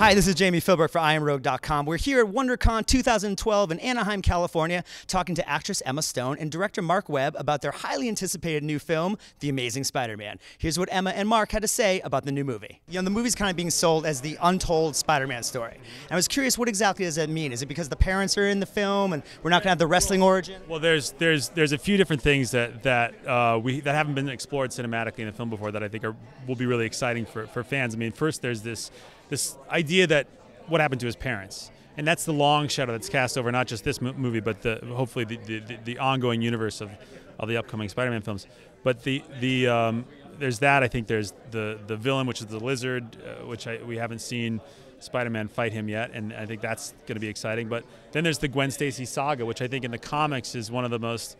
Hi, this is Jami Philbrick for iamROGUE.com. We're here at WonderCon 2012 in Anaheim, California, talking to actress Emma Stone and director Marc Webb about their highly anticipated new film, The Amazing Spider-Man. Here's what Emma and Marc had to say about the new movie. You know, the movie's kind of being sold as the untold Spider-Man story. And I was curious, what exactly does that mean? Is it because the parents are in the film and we're not going to have the wrestling origin? Well, there's a few different things that haven't been explored cinematically in the film before that I think will be really exciting for fans. I mean, first there's this idea that what happened to his parents, and that's the long shadow that's cast over not just this movie, but hopefully the ongoing universe of the upcoming Spider-Man films. But there's that. I think there's the villain, which is the Lizard, which we haven't seen Spider-Man fight him yet, and I think that's going to be exciting. But then there's the Gwen Stacy saga, which I think in the comics is one of the most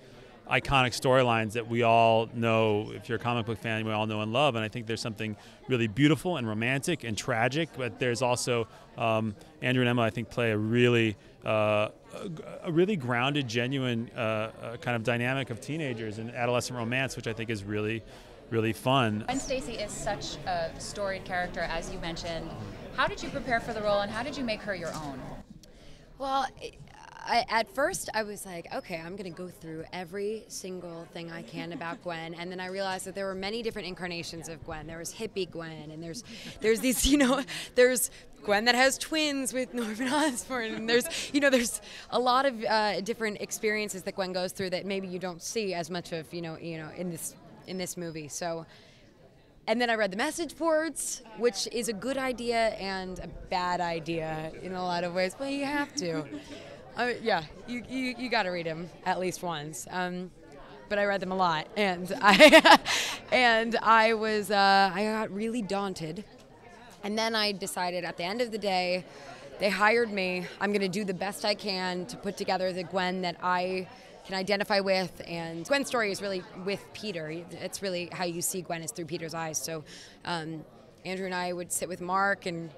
iconic storylines that we all know. If you're a comic book fan, we all know and love, and I think there's something really beautiful and romantic and tragic, but there's also Andrew and Emma, I think, play a really grounded, genuine kind of dynamic of teenagers and adolescent romance, which I think is really fun. Gwen Stacy is such a storied character, as you mentioned. How did you prepare for the role, and how did you make her your own? Well, at first I was like, okay, I'm going to go through every single thing I can about Gwen, and then I realized that there were many different incarnations of Gwen. There was hippie Gwen, and there's these, there's Gwen that has twins with Norman Osborn, and there's a lot of different experiences that Gwen goes through that maybe you don't see as much of, in this movie. So. And then I read the message boards, which is a good idea and a bad idea in a lot of ways, but you have to. Yeah, you got to read them at least once. But I read them a lot, and I got really daunted. And then I decided at the end of the day, they hired me. I'm going to do the best I can to put together the Gwen that I can identify with, and Gwen's story is really with Peter. It's really how you see Gwen is through Peter's eyes. So Andrew and I would sit with Marc and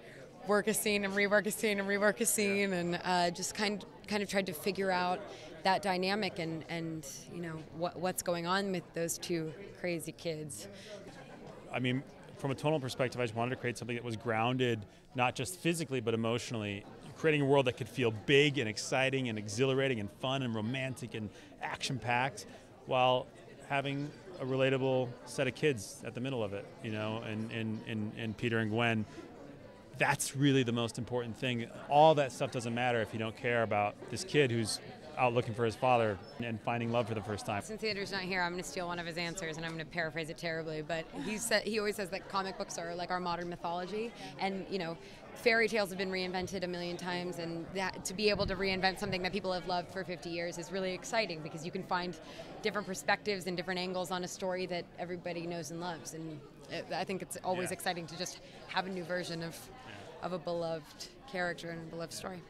work a scene and rework a scene and rework a scene, and just kind of tried to figure out that dynamic and what's going on with those two crazy kids. I mean, from a tonal perspective, I just wanted to create something that was grounded, not just physically but emotionally, creating a world that could feel big and exciting and exhilarating and fun and romantic and action-packed, while having a relatable set of kids at the middle of it, and Peter and Gwen. That's really the most important thing. All that stuff doesn't matter if you don't care about this kid who's out looking for his father and finding love for the first time. Since Andrew's not here, I'm going to steal one of his answers, and I'm going to paraphrase it terribly, but he always says that comic books are like our modern mythology, and fairy tales have been reinvented a million times, and that to be able to reinvent something that people have loved for 50 years is really exciting, because you can find different perspectives and different angles on a story that everybody knows and loves, and I think it's always exciting to just have a new version of a beloved character and a beloved story.